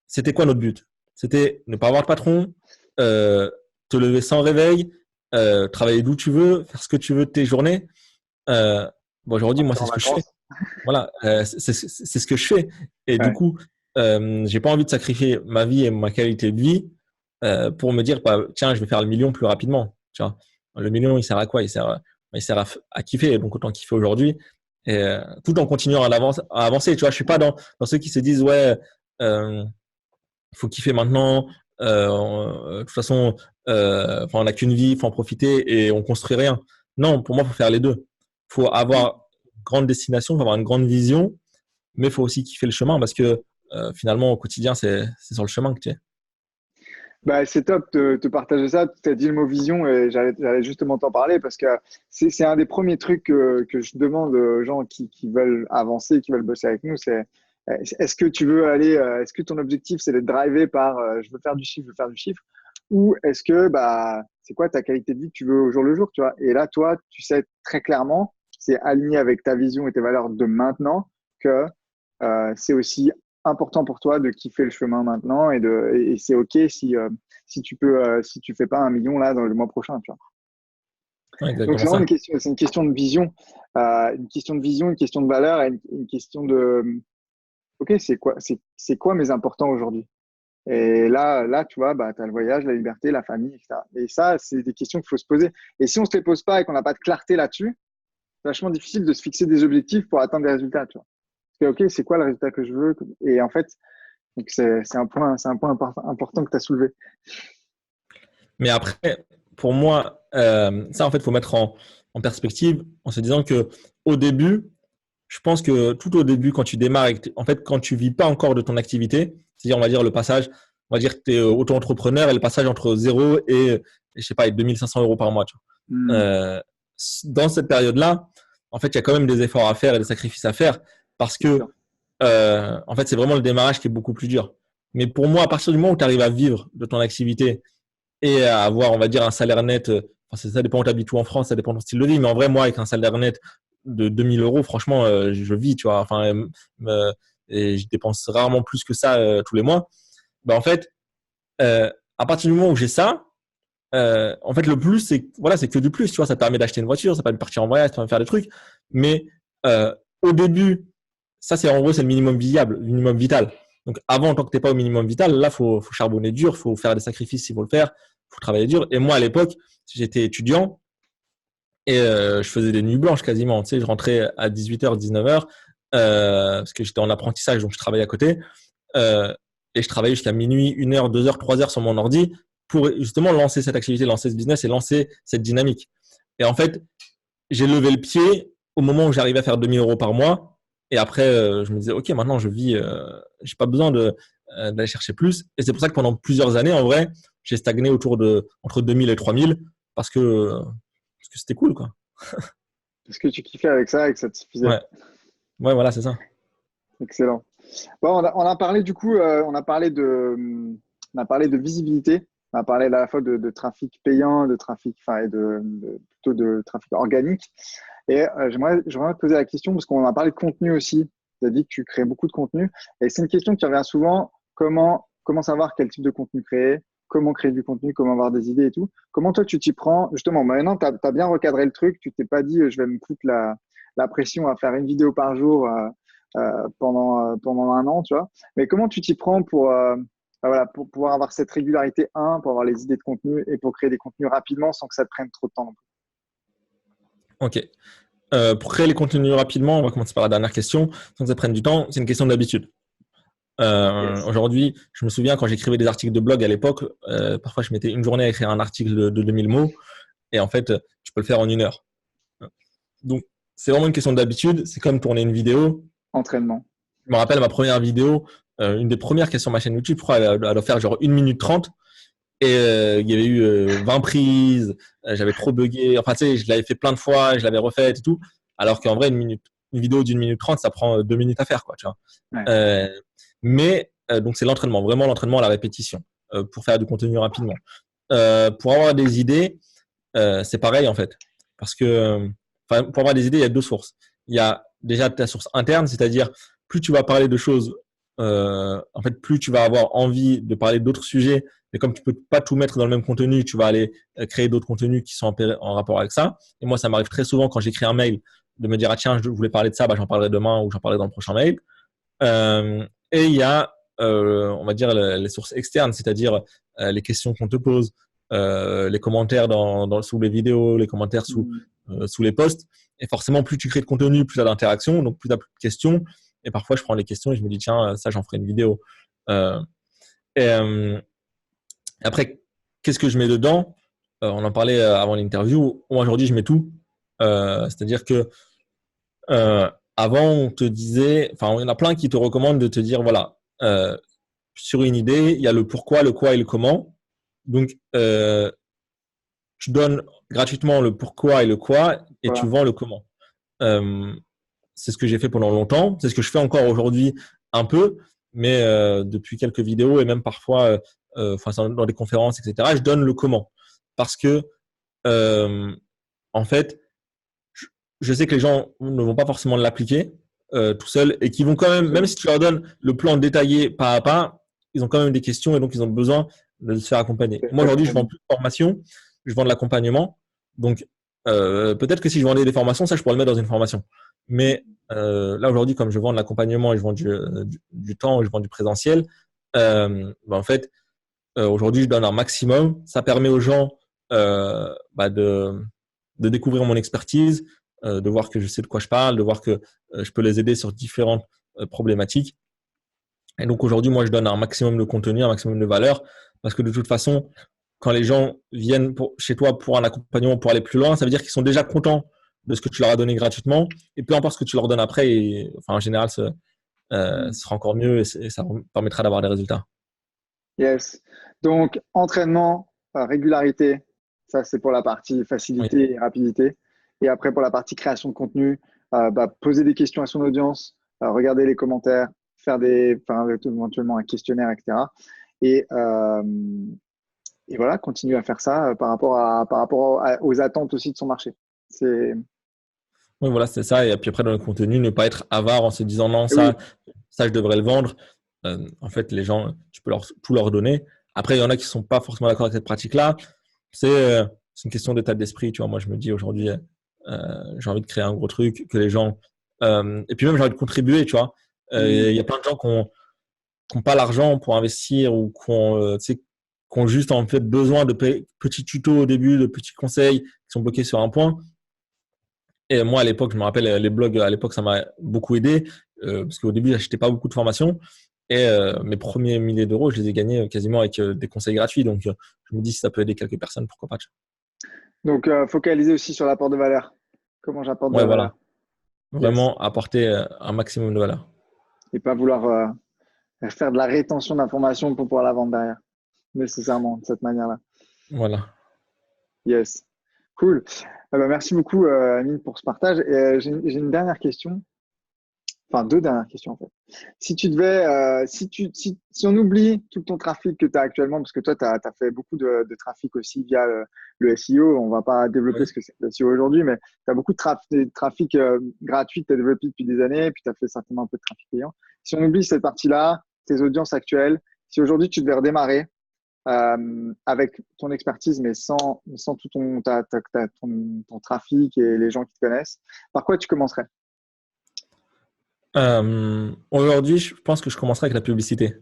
c'était quoi notre but? C'était ne pas avoir de patron, euh, te lever sans réveil, travailler d'où tu veux, faire ce que tu veux de tes journées. Euh, bon, aujourd'hui, moi, Partir c'est en ce que je fais. vacances. Voilà, c'est ce que je fais. Et du Ouais. coup, j'ai pas envie de sacrifier ma vie et ma qualité de vie pour me dire, bah, tiens, je vais faire le million plus rapidement. Tu vois, le million, il sert à quoi? Il sert à kiffer. Donc autant kiffer aujourd'hui, et tout en continuant à avancer. Tu vois, je suis pas dans ceux qui se disent, ouais, euh, il faut kiffer maintenant. De toute façon, on n'a qu'une vie, il faut en profiter et on construit rien. Non, pour moi, il faut faire les deux. Il faut avoir une grande destination, il faut avoir une grande vision, mais il faut aussi kiffer le chemin parce que finalement, au quotidien, c'est sur le chemin que tu es. Bah, c'est top de partager ça. Tu as dit le mot vision et j'allais justement t'en parler parce que c'est un des premiers trucs que je demande aux gens qui veulent avancer, qui veulent bosser avec nous. C'est est-ce que tu veux aller, est-ce que ton objectif c'est d'être drivé par je veux faire du chiffre, je veux faire du chiffre, ou est-ce que bah c'est quoi ta qualité de vie que tu veux au jour le jour, tu vois? Et là, toi, tu sais très clairement, c'est aligné avec ta vision et tes valeurs de maintenant que c'est aussi important pour toi de kiffer le chemin maintenant et c'est ok si tu peux si tu fais pas 1 million là dans le mois prochain, tu vois. Ouais, Donc exactement c'est vraiment ça. une question, c'est une question de vision, une question de vision, une question de valeur et une question de ok, c'est quoi mes importants aujourd'hui. Et là tu vois, bah tu as le voyage, la liberté, la famille, etc. Et ça c'est des questions qu'il faut se poser. Et si on se les pose pas et qu'on n'a pas de clarté là-dessus, c'est vachement difficile de se fixer des objectifs pour atteindre des résultats, tu vois. Parce que, ok, c'est quoi le résultat que je veux? Et en fait, donc c'est un point important que tu as soulevé. Mais après, pour moi, ça, en fait, il faut mettre en perspective en se disant que au début, je pense que tout au début, quand tu démarres, en fait, quand tu vis pas encore de ton activité, c'est-à-dire, on va dire le passage, on va dire que tu es auto-entrepreneur et le passage entre zéro et je sais pas, et 2 500 euros par mois, tu vois. Hmm, Dans cette période-là, en fait, il y a quand même des efforts à faire et des sacrifices à faire parce c'est que, sûr. en fait, c'est vraiment le démarrage qui est beaucoup plus dur. Mais pour moi, à partir du moment où tu arrives à vivre de ton activité et à avoir, on va dire, un salaire net, enfin, ça dépend où tu habites ou en France, ça dépend de ton style de vie, mais en vrai, moi, avec un salaire net de 2 000 euros, franchement, je vis, tu vois. Enfin, et je dépense rarement plus que ça tous les mois. Ben, en fait, à partir du moment où j'ai ça, en fait, le plus, c'est que du plus. Tu vois, ça te permet d'acheter une voiture, ça te permet de partir en voyage, ça te permet de faire des trucs. Mais au début, ça, en gros, c'est le minimum viable, le minimum vital. Donc, avant, tant que tu n'es pas au minimum vital, là, faut charbonner dur, faut faire des sacrifices s'il faut le faire, faut travailler dur. Et moi, à l'époque, j'étais étudiant et je faisais des nuits blanches quasiment. Tu sais, je rentrais à 18h, 19h parce que j'étais en apprentissage, donc je travaillais à côté. Euh, et je travaillais jusqu'à minuit, 1h, 2h, 3h sur mon ordi pour justement lancer cette activité, lancer ce business et lancer cette dynamique. Et en fait, j'ai levé le pied au moment où j'arrivais à faire 2 000 € par mois. Et après, je me disais, OK, maintenant je vis, j'ai pas besoin d'aller chercher plus. Et c'est pour ça que pendant plusieurs années, en vrai, j'ai stagné entre 2 000 et 3 000 parce que, parce que c'était cool, quoi. Est-ce que tu kiffais avec ça et que ça te suffisait? Ouais, ouais, voilà, c'est ça. Excellent. Bon, on a parlé du coup, on a parlé de visibilité. On a parlé à la fois de trafic payant, de trafic, enfin, et plutôt de trafic organique. Et j'aimerais te poser la question parce qu'on a parlé de contenu aussi. Tu as dit que tu crées beaucoup de contenu. Et c'est une question qui revient souvent. Comment savoir quel type de contenu créer? Comment créer du contenu? Comment avoir des idées et tout? Comment toi, tu t'y prends? Justement, maintenant, tu as bien recadré le truc. Tu t'es pas dit, je vais me foutre la pression à faire une vidéo par jour pendant un an, tu vois. Mais comment tu t'y prends voilà, pour pouvoir avoir cette régularité, pour avoir les idées de contenu et pour créer des contenus rapidement sans que ça te prenne trop de temps? OK. Pour créer les contenus rapidement, on va commencer par la dernière question. Sans que ça prenne du temps, c'est une question d'habitude. Yes. Aujourd'hui, je me souviens quand j'écrivais des articles de blog à l'époque, parfois je mettais une journée à écrire un article de 2000 mots et en fait, tu peux le faire en 1 heure. Donc, c'est vraiment une question d'habitude. C'est comme tourner une vidéo. Entraînement. Je me rappelle ma première vidéo, une des premières qui est sur ma chaîne YouTube, je crois, elle doit faire genre 1 minute 30 et il y avait eu 20 prises, j'avais trop bugué. Enfin, tu sais, je l'avais fait plein de fois, je l'avais refaite et tout. Alors qu'en vrai, une vidéo d'1 minute 30, ça prend 2 minutes à faire, quoi, tu vois. Ouais. Euh, mais donc c'est l'entraînement, vraiment l'entraînement à la répétition pour faire du contenu rapidement. Pour avoir des idées, c'est pareil en fait, parce que pour avoir des idées, il y a deux sources. Il y a déjà ta source interne, c'est-à-dire plus tu vas parler de choses, en fait, plus tu vas avoir envie de parler d'autres sujets. Mais comme tu peux pas tout mettre dans le même contenu, tu vas aller créer d'autres contenus qui sont en rapport avec ça. Et moi, ça m'arrive très souvent quand j'écris un mail de me dire ah tiens, je voulais parler de ça, bah, j'en parlerai demain ou j'en parlerai dans le prochain mail. Et il y a, on va dire, les sources externes, c'est-à-dire les questions qu'on te pose, les commentaires sous les vidéos, les commentaires Mm. sous les posts. Et forcément, plus tu crées de contenu, plus tu as d'interactions, donc plus tu as plus de questions. Et parfois, je prends les questions et je me dis, tiens, ça, j'en ferai une vidéo. Euh, et après, qu'est-ce que je mets dedans? On en parlait avant l'interview. Moi, aujourd'hui, je mets tout. C'est-à-dire que avant, on te disait, enfin, il y en a plein qui te recommandent de te dire, voilà, sur une idée, il y a le pourquoi, le quoi et le comment. Donc, tu donnes gratuitement le pourquoi et le quoi et tu Voilà. vends le comment. Euh, c'est ce que j'ai fait pendant longtemps. C'est ce que je fais encore aujourd'hui un peu, mais depuis quelques vidéos et même parfois dans des conférences, etc., je donne le comment. Parce que, euh, en fait, je sais que les gens ne vont pas forcément l'appliquer tout seuls et qui vont quand même si tu leur donnes le plan détaillé pas à pas, ils ont quand même des questions et donc ils ont besoin de se faire accompagner. Moi, aujourd'hui, je vends plus de formation, je vends de l'accompagnement. Donc, peut-être que si je vendais des formations, ça, je pourrais le mettre dans une formation. Mais là, aujourd'hui, comme je vends de l'accompagnement et je vends du temps et je vends du présentiel, en fait, aujourd'hui, je donne un maximum. Ça permet aux gens de découvrir mon expertise, de voir que je sais de quoi je parle, de voir que je peux les aider sur différentes problématiques. Et donc aujourd'hui, moi, je donne un maximum de contenu, un maximum de valeur, parce que de toute façon, quand les gens viennent chez toi pour un accompagnement, pour aller plus loin, ça veut dire qu'ils sont déjà contents de ce que tu leur as donné gratuitement. Et peu importe ce que tu leur donnes après, enfin, en général, ce sera encore mieux et ça permettra d'avoir des résultats. Yes. Donc, entraînement, régularité, ça c'est pour la partie Oui, facilité et rapidité. Et après, pour la partie création de contenu, poser des questions à son audience, regarder les commentaires, faire éventuellement un questionnaire, etc. Et, euh, et voilà, continuer à faire ça par rapport aux attentes aussi de son marché. C'est Oui, voilà, c'est ça. Et puis après, dans le contenu, ne pas être avare en se disant non, Et oui, ça, je devrais le vendre. En fait, les gens, tu peux tout leur donner. Après, il y en a qui sont pas forcément d'accord avec cette pratique-là. C'est une question d'état d'esprit. Tu vois, moi, je me dis aujourd'hui, j'ai envie de créer un gros truc, que les gens. Et puis même, j'ai envie de contribuer, tu vois. mm, Il y a plein de gens qui ont pas l'argent pour investir ou tu sais, qui ont juste en fait besoin de petits tutos au début, de petits conseils, qui sont bloqués sur un point. Et moi, à l'époque, je me rappelle, les blogs, à l'époque, ça m'a beaucoup aidé, parce qu'au début, j'achetais pas beaucoup de formations. Et mes premiers milliers d'euros, je les ai gagnés quasiment avec des conseils gratuits. Donc, je me dis, si ça peut aider quelques personnes, pourquoi pas. donc, focaliser aussi sur l'apport de valeur. Comment j'apporte de Ouais, la voilà. valeur. Yes. Vraiment apporter un maximum de valeur. Et pas vouloir faire de la rétention d'informations pour pouvoir la vendre derrière, nécessairement, de cette manière-là. Voilà. Yes. Cool. Merci beaucoup, Amine, pour ce partage. Et j'ai une dernière question. Enfin, deux dernières questions, en fait. Si tu devais, si on oublie tout ton trafic que tu as actuellement, parce que toi, tu as fait beaucoup de trafic aussi via le SEO, on va pas développer Oui. ce que c'est que le SEO aujourd'hui, mais tu as beaucoup de trafic gratuit que tu as développé depuis des années, puis tu as fait certainement un peu de trafic payant. Si on oublie cette partie-là, tes audiences actuelles, si aujourd'hui tu devais redémarrer avec ton expertise, mais sans tout ton trafic et les gens qui te connaissent, par quoi tu commencerais? Aujourd'hui, je pense que je commencerai avec la publicité.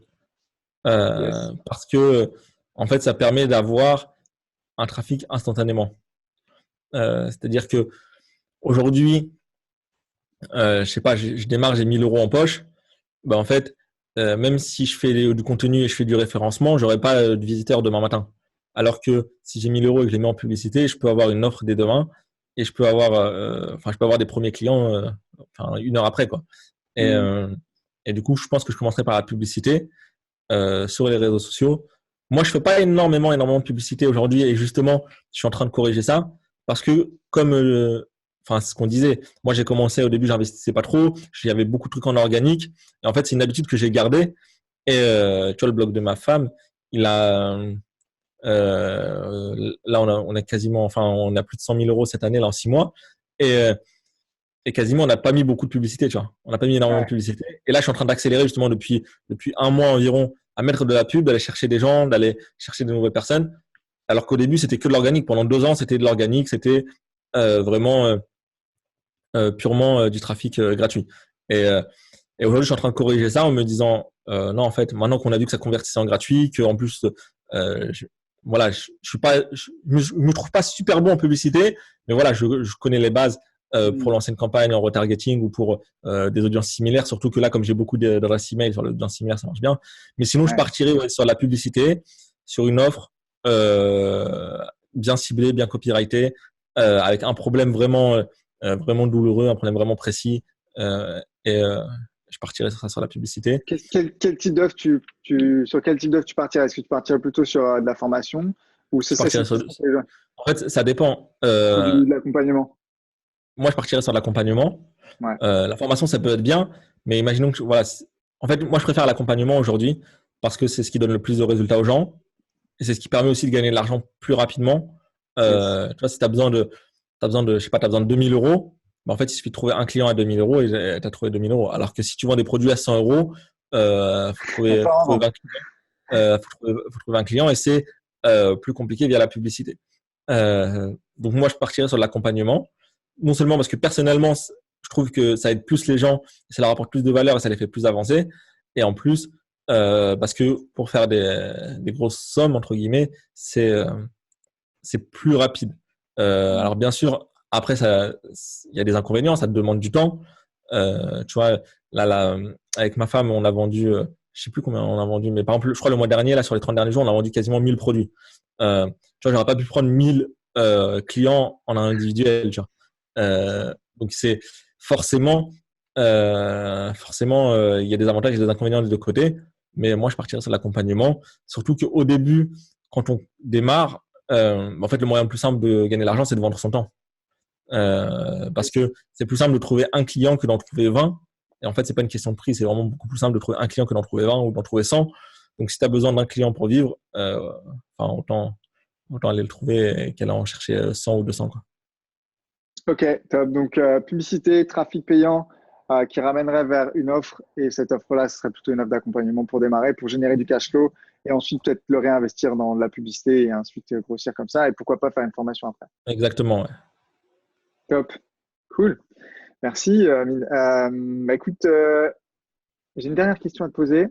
Yes. Parce que, en fait, ça permet d'avoir un trafic instantanément. C'est-à-dire que aujourd'hui, je sais pas, je démarre, j'ai 1000 € en poche. Bah, en fait, même si je fais du contenu et je fais du référencement, j'aurai pas de visiteurs demain matin. Alors que si j'ai 1000 € et que je les mets en publicité, je peux avoir une offre dès demain et je peux avoir des premiers clients, enfin, 1 heure après, quoi. Et, Mm. et du coup, je pense que je commencerai par la publicité sur les réseaux sociaux. Moi, je fais pas énormément de publicité aujourd'hui et justement, je suis en train de corriger ça parce que comme enfin, c'est ce qu'on disait. Moi, j'ai commencé au début, j'investissais pas trop. Il y avait beaucoup de trucs en organique. Et en fait, c'est une habitude que j'ai gardée. Et tu vois, le blog de ma femme, il a là, on a quasiment, enfin, on a plus de 100 000 € cette année là en 6 mois. Et, euh, et quasiment, on n'a pas mis beaucoup de publicité, tu vois. On n'a pas mis énormément de Ouais. publicité. Et là, je suis en train d'accélérer justement depuis 1 mois environ à mettre de la pub, d'aller chercher des gens, d'aller chercher de nouvelles personnes. Alors qu'au début, c'était que de l'organique. Pendant 2 ans, c'était de l'organique, c'était vraiment purement du trafic gratuit. Et, euh, et aujourd'hui, je suis en train de corriger ça en me disant, non, en fait, maintenant qu'on a vu que ça convertissait en gratuit, que en plus, je, voilà, je suis pas, je me trouve pas super bon en publicité, mais voilà, je connais les bases pour Mm. lancer une campagne en retargeting ou pour des audiences similaires. Surtout que là, comme j'ai beaucoup d'adresses email sur l'audience similaire, ça marche bien. Mais sinon, je Ouais. partirais ouais, sur la publicité, sur une offre euh, bien ciblée, bien copyrightée, avec un problème vraiment douloureux, un problème vraiment précis. Et je partirais sur ça, sur la publicité. Quel type d'œuvre sur quel type d'œuvre tu partirais? Est-ce que tu partirais plutôt sur de la formation ou ce Je serait partirais plus sur, pour les gens, en fait, ça dépend. sur de l'accompagnement? Moi, je partirais sur l'accompagnement. Ouais. La formation, ça peut être bien, mais imaginons que, voilà, en fait, moi, je préfère l'accompagnement aujourd'hui parce que c'est ce qui donne le plus de résultats aux gens et c'est ce qui permet aussi de gagner de l'argent plus rapidement. Yes. Tu vois, si tu as besoin de, je sais pas, t'as besoin de 2000 €, bah, en fait, il suffit de trouver un client à 2000 € et tu as trouvé 2000 €. Alors que si tu vends des produits à 100 €, faut trouver Enfin, 20 clients, faut trouver un client et c'est plus compliqué via la publicité. Donc moi, je partirais sur l'accompagnement, non seulement parce que personnellement, je trouve que ça aide plus les gens, ça leur apporte plus de valeur et ça les fait plus avancer, et en plus parce que pour faire des grosses sommes entre guillemets, c'est plus rapide. mm. Alors bien sûr, après ça, il y a des inconvénients, ça te demande du temps. Tu vois, là, avec ma femme, on a vendu, je sais plus combien on a vendu, mais par exemple, je crois le mois dernier, là, sur les 30 derniers jours, on a vendu quasiment 1000 produits. Tu vois, j'aurais pas pu prendre 1000 clients en individuel, tu vois. Donc c'est forcément, il y a des avantages et des inconvénients des deux côtés. Mais moi, je partirais sur l'accompagnement, surtout qu'au début, quand on démarre, en fait, le moyen le plus simple de gagner de l'argent, c'est de vendre son temps. Parce Yes. que c'est plus simple de trouver un client que d'en trouver 20. Et en fait, c'est pas une question de prix, c'est vraiment beaucoup plus simple de trouver un client que d'en trouver 20 ou d'en trouver 100. Donc, si tu as besoin d'un client pour vivre, enfin, autant aller le trouver qu'aller en chercher 100 ou 200, quoi. Ok, top. Donc, publicité, trafic payant qui ramènerait vers une offre. Et cette offre-là, ce serait plutôt une offre d'accompagnement pour démarrer, pour générer du cash flow. Et ensuite, peut-être le réinvestir dans la publicité et ensuite grossir comme ça. Et pourquoi pas faire une formation après. Exactement, ouais. Top. Cool. Merci. Bah, écoute, j'ai une dernière question à te poser.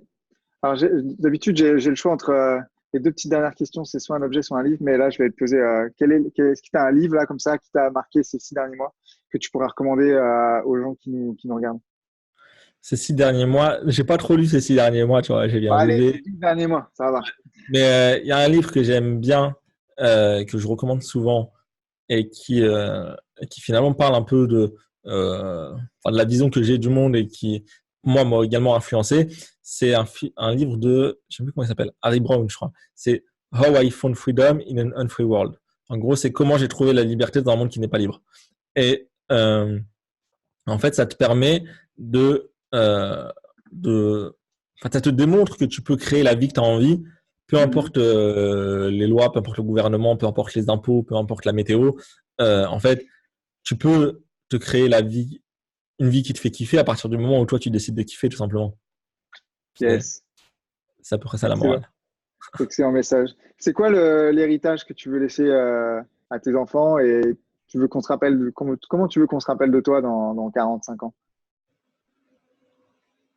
Alors, d'habitude, j'ai le choix entre les deux petites dernières questions. C'est soit un objet, soit un livre. Mais là, je vais te poser est-ce que tu as un livre là, comme ça qui t'a marqué ces 6 derniers mois que tu pourrais recommander aux gens qui nous regardent? Ces 6 derniers mois, j'ai pas trop lu ces 6 derniers mois, tu vois, j'ai bien Allez, les relevé. 12 derniers mois, ça va. Mais il y a un livre que j'aime bien, que je recommande souvent et qui finalement parle un peu enfin, de la vision que j'ai du monde et qui, moi, m'a également influencé. C'est un livre de, je sais plus comment il s'appelle, Harry Brown, je crois. C'est How I Found Freedom in an Unfree World. En gros, c'est comment j'ai trouvé la liberté dans un monde qui n'est pas libre. Et en fait, ça te permet euh, de, enfin, ça te démontre que tu peux créer la vie que tu as envie, peu Mhm. importe les lois, peu importe le gouvernement, peu importe les impôts, peu importe la météo. En fait, tu peux te créer une vie qui te fait kiffer à partir du moment où toi tu décides de kiffer, tout simplement. C'est Yes, c'est à peu près ça la excellent. morale. Excellent message. C'est quoi l'héritage que tu veux laisser à tes enfants et tu veux qu'on se rappelle comment tu veux qu'on se rappelle de toi dans 45 ans?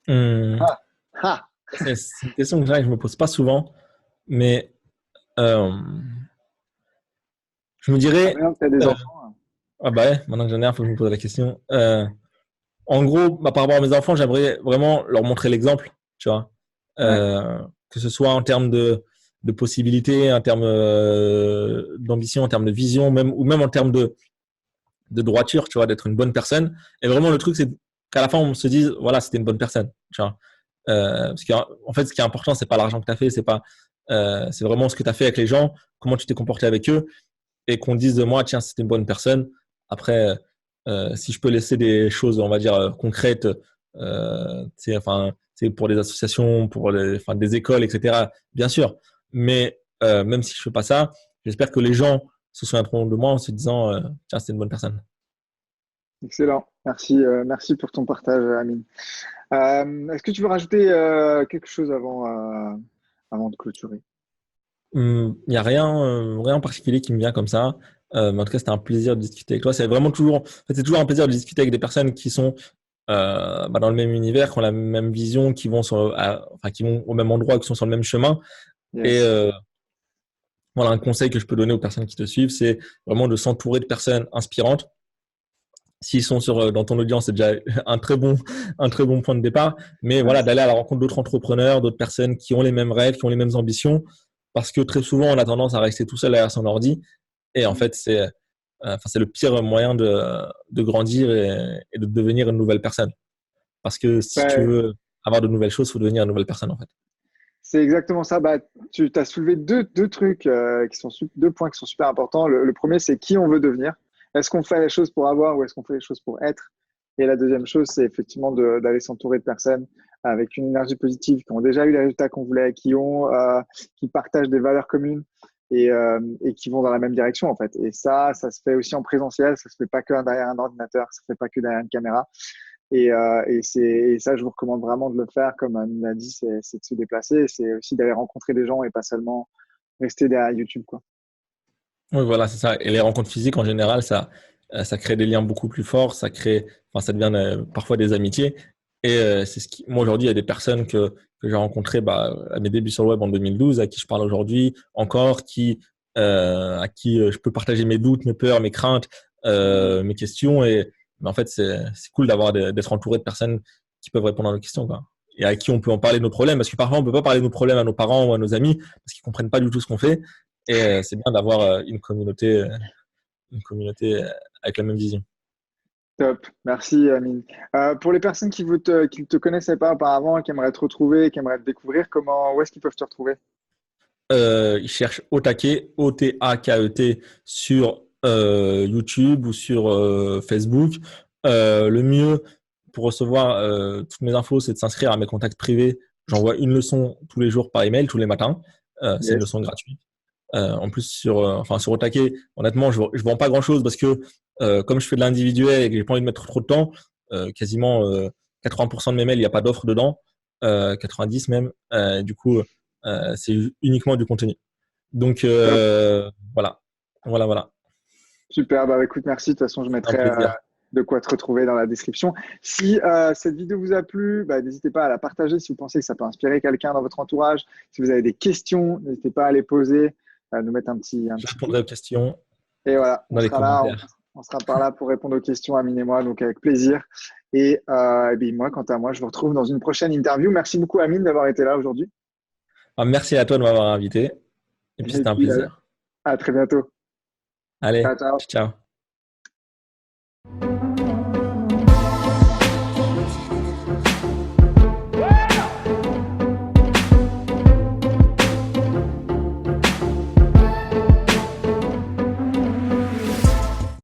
Hum, Ah, ah, c'est une question que je me pose pas souvent, mais euh, je me ah, dirais, maintenant que tu as des euh, enfants. Hein. ah bah ouais, maintenant que j'en ai un, faut que je me pose la question. En gros, bah, par rapport à mes enfants, j'aimerais vraiment leur montrer l'exemple, tu vois. Ouais, Que ce soit en termes de possibilités, en termes d'ambition, en termes de vision, ou même en termes de droiture, tu vois, d'être une bonne personne. Et vraiment, le truc, c'est qu'à la fin, on se dise, voilà, c'était une bonne personne, tu vois. Parce qu'en fait, ce qui est important, c'est pas l'argent que tu as fait, c'est vraiment ce que tu as fait avec les gens, comment tu t'es comporté avec eux, et qu'on dise de moi, tiens, c'était une bonne personne. Après, si je peux laisser des choses, on va dire, concrètes, enfin, c'est pour des associations, enfin, des écoles, etc. Bien sûr. Mais même si je fais pas ça, j'espère que les gens se souviendront de moi en se disant, tiens, c'était une bonne personne. excellent. Merci, merci pour ton partage, Amine. Est-ce que tu veux rajouter quelque chose avant de clôturer? Il n'y a rien en particulier qui me vient comme ça. Mais en tout cas, c'était un plaisir de discuter avec toi. En fait, c'est toujours un plaisir de discuter avec des personnes qui sont dans le même univers, qui ont la même vision, enfin, qui vont au même endroit, qui sont sur le même chemin. Et Yes. voilà, un conseil que je peux donner aux personnes qui te suivent, c'est vraiment de s'entourer de personnes inspirantes. S'ils sont dans ton audience, c'est déjà un très bon point de départ. Mais voilà, Nice. d'aller à la rencontre d'autres entrepreneurs, d'autres personnes qui ont les mêmes rêves, qui ont les mêmes ambitions. Parce que très souvent, on a tendance à rester tout seul derrière son ordi. Et en fait, c'est le pire moyen de grandir et de devenir une nouvelle personne. Parce que si tu Ouais, veux avoir de nouvelles choses, il faut devenir une nouvelle personne, en fait. c'est exactement ça. Bah, tu as soulevé deux trucs deux points qui sont super importants. Le premier, c'est qui on veut devenir. Est-ce qu'on fait les choses pour avoir ou est-ce qu'on fait les choses pour être? Et la deuxième chose, c'est effectivement d'aller s'entourer de personnes avec une énergie positive, qui ont déjà eu les résultats qu'on voulait, qui partagent des valeurs communes et qui vont dans la même direction, en fait. Et ça se fait aussi en présentiel. Ça se fait pas que derrière un ordinateur, ça se fait pas que derrière une caméra. Et ça, je vous recommande vraiment de le faire, comme Amine l'a dit, c'est de se déplacer, c'est aussi d'aller rencontrer des gens et pas seulement rester derrière YouTube, quoi. Oui, voilà, c'est ça. Et les rencontres physiques, en général, ça crée des liens beaucoup plus forts. Enfin, ça devient parfois des amitiés. Et c'est moi, aujourd'hui, il y a des personnes que j'ai rencontrées à mes débuts sur le web en 2012, à qui je parle aujourd'hui encore, à qui je peux partager mes doutes, mes peurs, mes craintes, mes questions. Mais en fait, c'est cool d'être entouré de personnes qui peuvent répondre à nos questions, quoi. Et à qui on peut en parler de nos problèmes. Parce que parfois, on peut pas parler de nos problèmes à nos parents ou à nos amis parce qu'ils comprennent pas du tout ce qu'on fait. Et c'est bien d'avoir une communauté avec la même vision. Top, merci Amine. Pour les personnes qui ne te connaissaient pas auparavant, qui aimeraient te retrouver, qui aimeraient te découvrir, où est-ce qu'ils peuvent te retrouver? Ils cherchent Otake, Otaket sur YouTube ou sur Facebook. Le mieux pour recevoir toutes mes infos, c'est de s'inscrire à mes contacts privés. J'envoie une leçon tous les jours par email, tous les matins. C'est une Yes. leçon gratuite. En plus, sur Otake, honnêtement, je vends pas grand-chose parce que Comme je fais de l'individuel et que j'ai pas envie de mettre trop de temps, quasiment 80% de mes mails, il n'y a pas d'offre dedans, 90 même. Du coup, c'est uniquement du contenu. Donc, Top. voilà. Voilà, voilà. Super, bah écoute, merci. De toute façon, je Un mettrai plaisir. de quoi te retrouver dans la description. Si cette vidéo vous a plu, bah, n'hésitez pas à la partager si vous pensez que ça peut inspirer quelqu'un dans votre entourage. Si vous avez des questions, n'hésitez pas à les poser, à nous mettre un Je petit répondrai pouce. aux questions Et voilà, on dans les sera là, commentaires. on sera par là pour répondre aux questions, Amine et moi, donc avec plaisir. Et bien, moi, quant à moi, je vous retrouve dans une prochaine interview. Merci beaucoup, Amine, d'avoir été là aujourd'hui. Ah, merci à toi de m'avoir invité. Et puis, Et c'était un puis, plaisir. à très bientôt. Allez, Ciao, ciao. ciao.